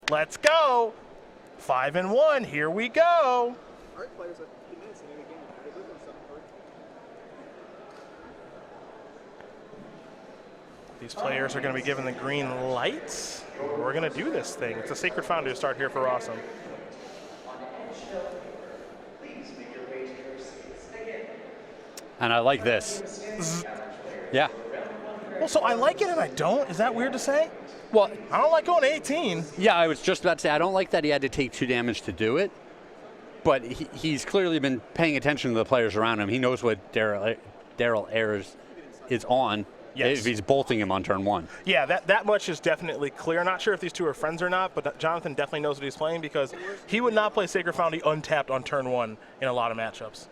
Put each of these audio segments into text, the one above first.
Let's go. 5-1. Here we go. These players are going to be given the green lights. We're going to do this thing. It's a Sacred Foundry to start here for Rosum. And I like this. Yeah. Well, so I like it and I don't. Is that weird to say? Well, I don't like going 18. Yeah, I was just about to say, I don't like that he had to take 2 damage to do it. But he's clearly been paying attention to the players around him. He knows what Daryl Ayers is on. Yes. If he's bolting him on turn 1. Yeah, that much is definitely clear. Not sure if these two are friends or not, but Jonathan definitely knows what he's playing because he would not play Sacred Foundry untapped on turn 1 in a lot of matchups.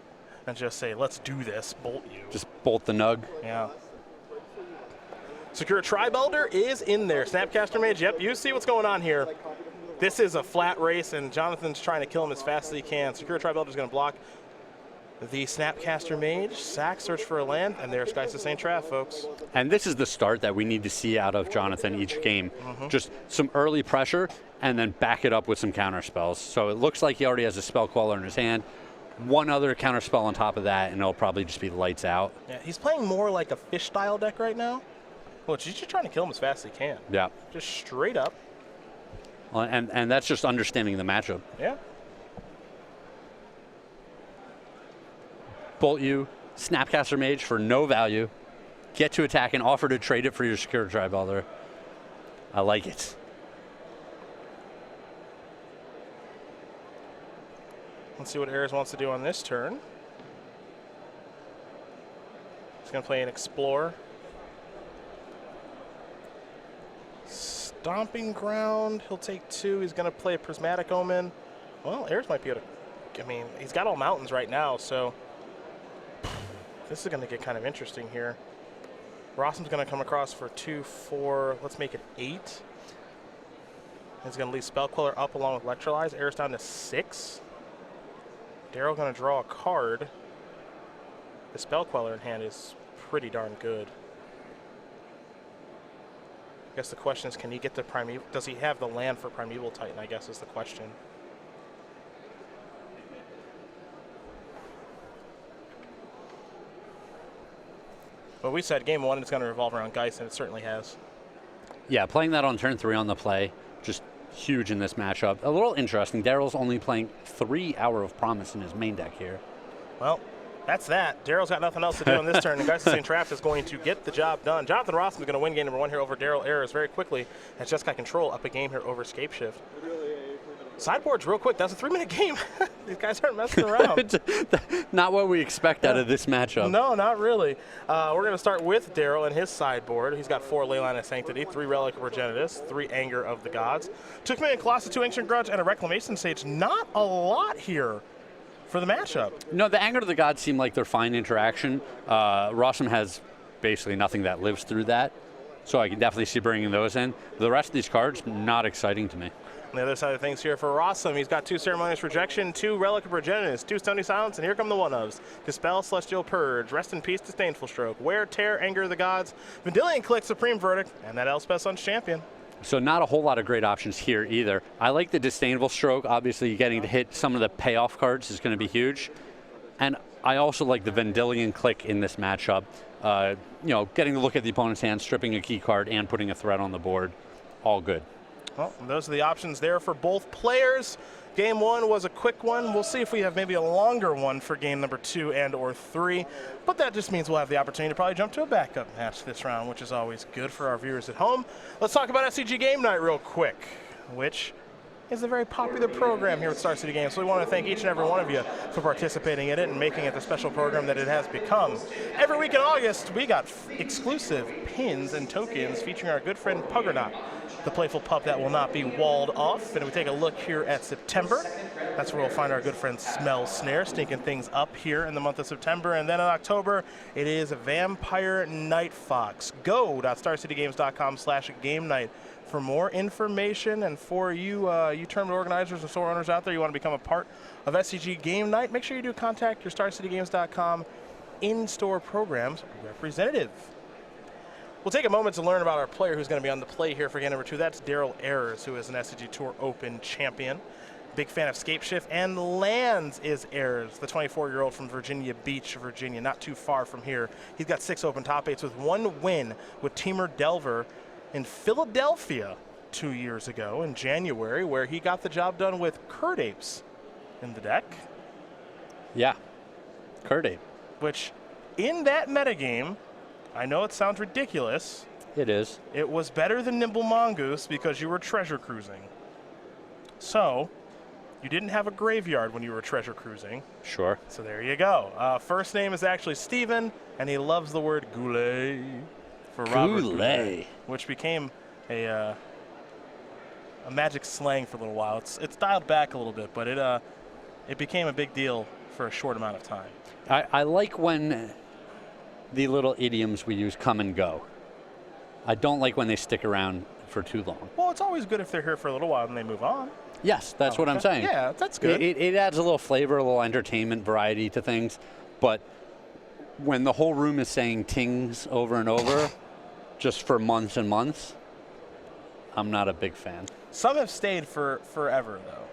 And just say, let's do this, bolt you. Just bolt the nug. Yeah. Secure Tribe Elder is in there. Snapcaster Mage, yep, you see what's going on here. This is a flat race, and Jonathan's trying to kill him as fast as he can. Secure Tribe Elder is going to block the Snapcaster Mage. Sack, search for a land, and there's Sky Sustain Trap, folks. And this is the start that we need to see out of Jonathan each game. Just some early pressure, and then back it up with some counter spells. So it looks like he already has a Spell Queller in his hand. One other counter spell on top of that, and it'll probably just be lights out. Yeah, he's playing more like a fish style deck right now. Well, he's just trying to kill him as fast as he can. Yeah. Just straight up. Well, and that's just understanding the matchup. Yeah. Bolt you, Snapcaster Mage for no value. Get to attack and offer to trade it for your Secure Tribe Elder. I like it. Let's see what Ayers wants to do on this turn. He's going to play an Explorer. Stomping Ground. He'll take 2. He's going to play a Prismatic Omen. Well, Ayers might be able to... I mean, he's got all mountains right now, so... This is going to get kind of interesting here. Rosum's going to come across for 2, 4... Let's make it 8. He's going to leave Spell Queller up along with Electrolyze. Ayers down to 6. Daryl going to draw a card. The Spell Queller in hand is pretty darn good. I guess the question is, can he get the Primeval? Does he have the land for Primeval Titan, I guess is the question. Well, we said game 1 is going to revolve around Geist, and it certainly has. Yeah, playing that on turn 3 on the play, just huge in this matchup. A little interesting. Daryl's only playing 3 Hour of Promise in his main deck here. Well, that's that. Daryl's got nothing else to do on this turn, and Geist Sustain Trap is going to get the job done. Jonathan Rosum is going to win game number 1 here over Daryl Ayers very quickly, as Just got control up a game here over Scape Shift. Sideboards real quick. That's a 3-minute game. These guys aren't messing around. Not what we expect out of this matchup. No, not really. We're going to start with Daryl and his sideboard. He's got 4 Leyline of Sanctity, 3 Relic of Progenitus, 3 Anger of the Gods, 2 Command Colossus, 2 Ancient Grudge, and a Reclamation Sage. Not a lot here for the matchup. No, the Anger of the Gods seem like they're fine interaction. Rosum has basically nothing that lives through that, so I can definitely see bringing those in. The rest of these cards, not exciting to me. On the other side of things here for Rosum, he's got 2 Ceremonious Rejection, 2 Relic of Progenitus, 2 Stony Silence, and here come the one-ofs. Dispel, Celestial Purge, Rest in Peace, Disdainful Stroke, Wear, Tear, Anger of the Gods, Vendilion Click, Supreme Verdict, and that Elspeth Sun's Champion. So not a whole lot of great options here either. I like the Disdainful Stroke. Obviously, getting to hit some of the payoff cards is going to be huge. And I also like the Vendilion Click in this matchup. You know, getting to look at the opponent's hand, stripping a key card, and putting a threat on the board. All good. Well, those are the options there for both players. Game 1 was a quick one. We'll see if we have maybe a longer one for game number 2 and or 3. But that just means we'll have the opportunity to probably jump to a backup match this round, which is always good for our viewers at home. Let's talk about SCG Game Night real quick, which is a very popular program here at Star City Games. So we want to thank each and every one of you for participating in it and making it the special program that it has become. Every week in August, we got exclusive pins and tokens featuring our good friend Puggernot, the playful pup that will not be walled off. And if we take a look here at September, that's where we'll find our good friend Smell Snare stinking things up here in the month of September. And then in October, it is Vampire Night Fox. Go.starcitygames.com/game night for more information. And for you, you tournament organizers and store owners out there, you want to become a part of SCG Game Night, make sure you do contact your StarCityGames.com in-store programs representative. We'll take a moment to learn about our player who's going to be on the play here for game number 2. That's Daryl Ayers, who is an SCG Tour Open champion. Big fan of Scape Shift and lands is Ayers, the 24-year-old from Virginia Beach, Virginia, not too far from here. He's got 6 open top 8s with 1 win with Teamer Delver in Philadelphia 2 years ago in January, where he got the job done with Curd Apes in the deck. Yeah, Curd Ape. Which, in that metagame, I know it sounds ridiculous. It is. It was better than Nimble Mongoose because you were treasure cruising. So, you didn't have a graveyard when you were treasure cruising. Sure. So there you go. First name is actually Steven, and he loves the word goulet for Robert Goulet, which became a Magic slang for a little while. It's dialed back a little bit, but it became a big deal for a short amount of time. I like when the little idioms we use come and go. I don't like when they stick around for too long. Well, it's always good if they're here for a little while and they move on. Yes, that's what I'm saying. Yeah, that's good. It adds a little flavor, a little entertainment variety to things, but when the whole room is saying tings over and over just for months and months, I'm not a big fan. Some have stayed for forever, though.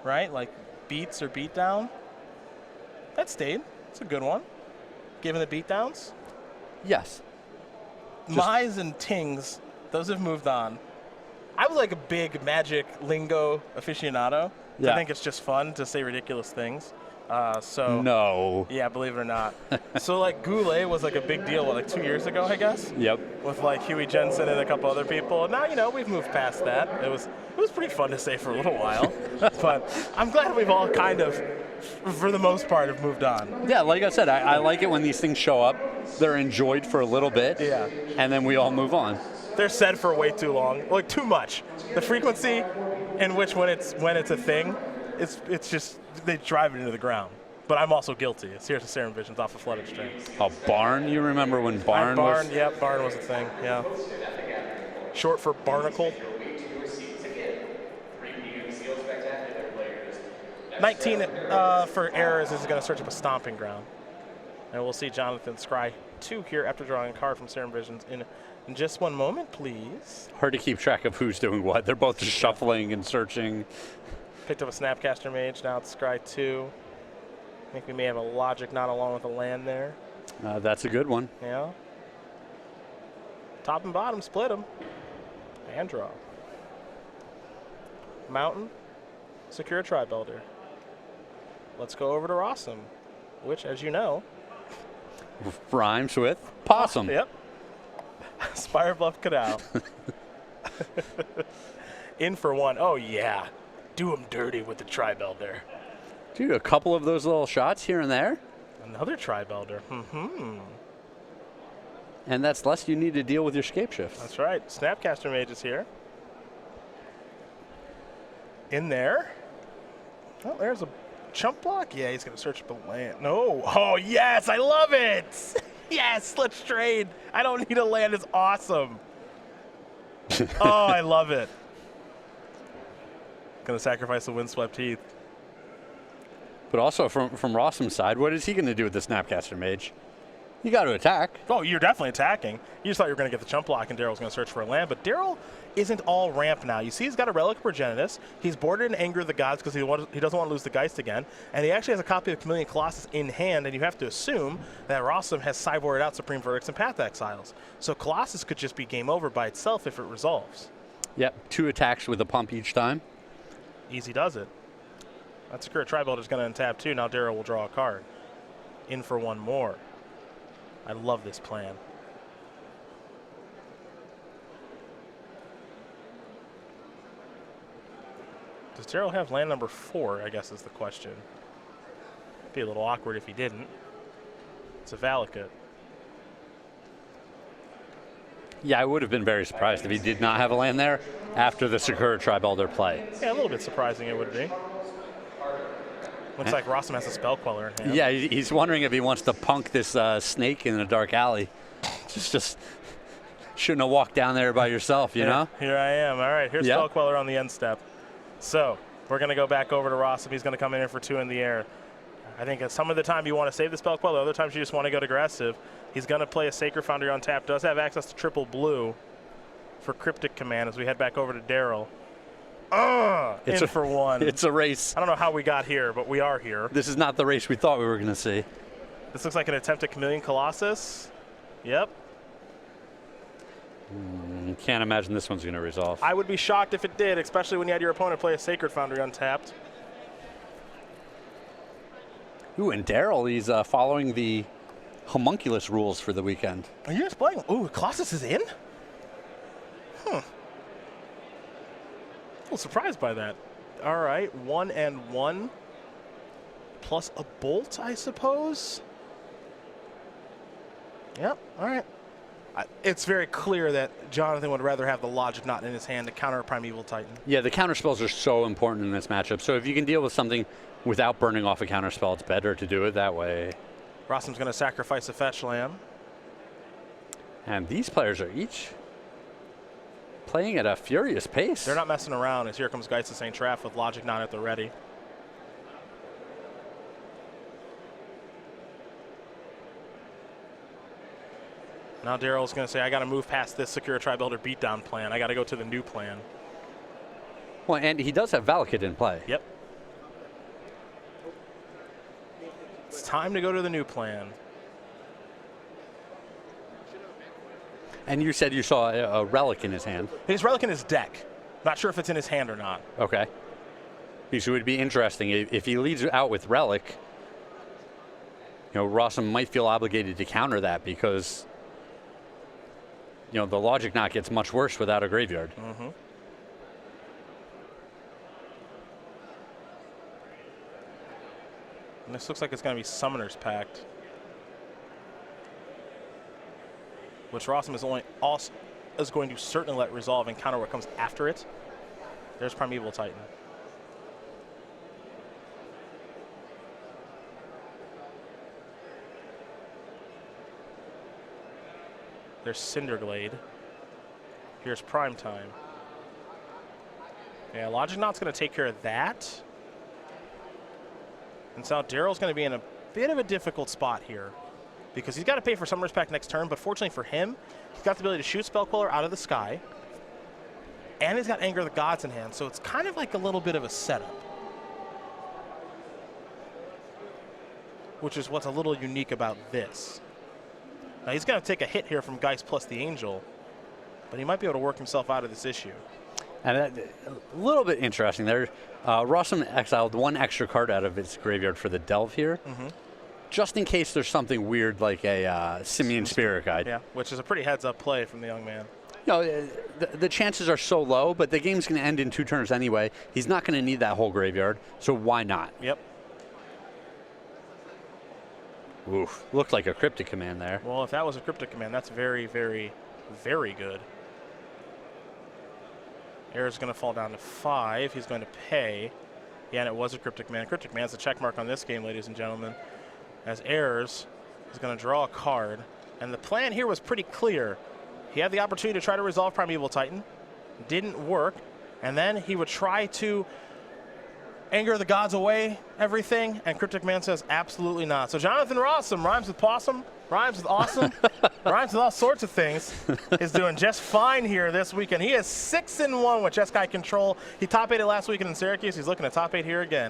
Right? Like beats or beatdown. That stayed. It's a good one. Given the beatdowns. Yes. Mize and tings, those have moved on. I was like a big Magic lingo aficionado. Yeah. I think it's just fun to say ridiculous things. So no. Yeah, believe it or not. So like goulet was like a big deal, like 2 years ago, I guess. Yep. With like Huey Jensen and a couple other people. And now, we've moved past that. It was pretty fun to say for a little while. But I'm glad we've all kind of, for the most part, have moved on. Yeah, like I said, I like it when these things show up. They're enjoyed for a little bit. Yeah. And then we all move on. They're said for way too long, like too much. The frequency in which when it's a thing, it's just they drive it into the ground. But I'm also guilty. It's Here's the Serum Visions off of Flooded Strings. Oh, Barn? You remember when Barn was? Yeah, Barn was a thing. Yeah. Short for Barnacle. 19 for Errors is going to search up a Stomping Ground. And we'll see Jonathan Scry 2 here after drawing a card from Serum Visions in just one moment, please. Hard to keep track of who's doing what. They're both just shuffling and searching. Picked up a Snapcaster Mage, now it's Scry 2. I think we may have a Logic not along with a land there. That's a good one. Yeah. Top and bottom, split them. And draw. Mountain, secure Tri-Builder. Let's go over to Rosum, which, as you know, rhymes with possum. Yep. Spire Bluff Canal. In for 1. Oh, yeah. Do him dirty with the Tri-Builder. Dude, a couple of those little shots here and there. Another Tri-Builder. And that's less you need to deal with your Scape Shifts. That's right. Snapcaster Mage is here. In there. Oh, there's a chump block. Yeah, he's going to search the land. No. Oh, yes. I love it. Yes, let's trade. I don't need a land. It's awesome. Oh, I love it. Going to sacrifice the Windswept Heath. But also from Rosum's side, what is he going to do with the Snapcaster Mage? You got to attack. Oh, you're definitely attacking. You just thought you were going to get the chump block and Daryl's going to search for a land, but Daryl isn't all ramp now. You see he's got a Relic of Progenitus. He's boarded in Anger of the Gods because he doesn't want to lose the Geist again, and he actually has a copy of Chameleon Colossus in hand, and you have to assume that Rosum has sideboarded out Supreme Verdicts and Path Exiles. So Colossus could just be game over by itself if it resolves. Yep, 2 attacks with a pump each time. Easy does it. That secure Tri-Builder is going to untap too. Now Daryl will draw a card. In for 1 more. I love this plan. Does Daryl have land number 4, I guess is the question. Be a little awkward if he didn't. It's a Valakut. Yeah, I would have been very surprised if he did not have a land there after the Sakura Tri-Builder play. Yeah, a little bit surprising it would be. Looks like Rosum has a Spell Queller in hand. Yeah, he's wondering if he wants to punk this snake in a dark alley. Just shouldn't have walked down there by yourself, you know? Here I am. All right, here's Spell Queller on the end step. So we're going to go back over to Rosum. He's going to come in here for 2 in the air. I think at some of the time you want to save the spell queller, other times you just want to go aggressive. He's going to play a Sacred Foundry on tap, does have access to triple blue for Cryptic Command as we head back over to Daryl. In for one. It's a race. I don't know how we got here, but we are here. This is not the race we thought we were going to see. This looks like an attempt at Chameleon Colossus. Yep. Can't imagine this one's going to resolve. I would be shocked if it did, especially when you had your opponent play a Sacred Foundry untapped. Ooh, and Daryl, he's following the homunculus rules for the weekend. Are you just playing? Ooh, Colossus is in? A little surprised by that. All right, 1 and 1 plus a bolt, I suppose. Yep, all right. It's very clear that Jonathan would rather have the Logic Knot in his hand to counter a Primeval Titan. Yeah, the counter spells are so important in this matchup. So if you can deal with something without burning off a counter spell, it's better to do it that way. Rosum's going to sacrifice a Fetch Land. And these players are each playing at a furious pace. They're not messing around as here comes Geist of St. Traff with Logic Knot at the ready. Now Daryl's going to say, I got to move past this Secure Tri-Builder beatdown plan. I got to go to the new plan. Well, and he does have Valakut in play. Yep. It's time to go to the new plan. And you said you saw a relic in his hand. His relic in his deck. Not sure if it's in his hand or not. Okay. Because it would be interesting if he leads out with relic. You know, Rosum might feel obligated to counter that because, you know, the Logic Knot gets much worse without a graveyard. Mm-hmm. And this looks like it's going to be Summoner's Pact, which Rosum is going to certainly let resolve and counter what comes after it. There's Primeval Titan. There's Cinderglade. Here's Prime Time. Yeah, Logic Knot's going to take care of that. And so Daryl's going to be in a bit of a difficult spot here because he's got to pay for Summoner's Pact next turn, but fortunately for him, he's got the ability to shoot Spell Queller out of the sky, and he's got Anger of the Gods in hand, so it's kind of like a little bit of a setup, which is what's a little unique about this. Now he's going to take a hit here from Geist plus the Angel, but he might be able to work himself out of this issue. And a little bit interesting there. Rosum exiled one extra card out of his graveyard for the Delve here, just in case there's something weird like a Simian Spirit Guide. Yeah, which is a pretty heads-up play from the young man. You know, the chances are so low, but the game's going to end in 2 turns anyway. He's not going to need that whole graveyard, so why not? Yep. Oof, looked like a Cryptic Command there. Well, if that was a Cryptic Command, that's very, very, very good. Ayers going to fall down to 5. He's going to pay. Yeah, and it was a Cryptic Command. Cryptic Command's the check mark on this game, ladies and gentlemen, as Ayers is going to draw a card. And the plan here was pretty clear. He had the opportunity to try to resolve Primeval Titan. Didn't work. And then he would try to Anger the Gods away everything, and Cryptic Man says absolutely not. So Jonathan Rosum, rhymes with possum, rhymes with awesome, rhymes with all sorts of things, is doing just fine here this weekend. He is 6-1 with Jeskai Control. He top 8 last weekend in Syracuse. He's looking at top 8 here again.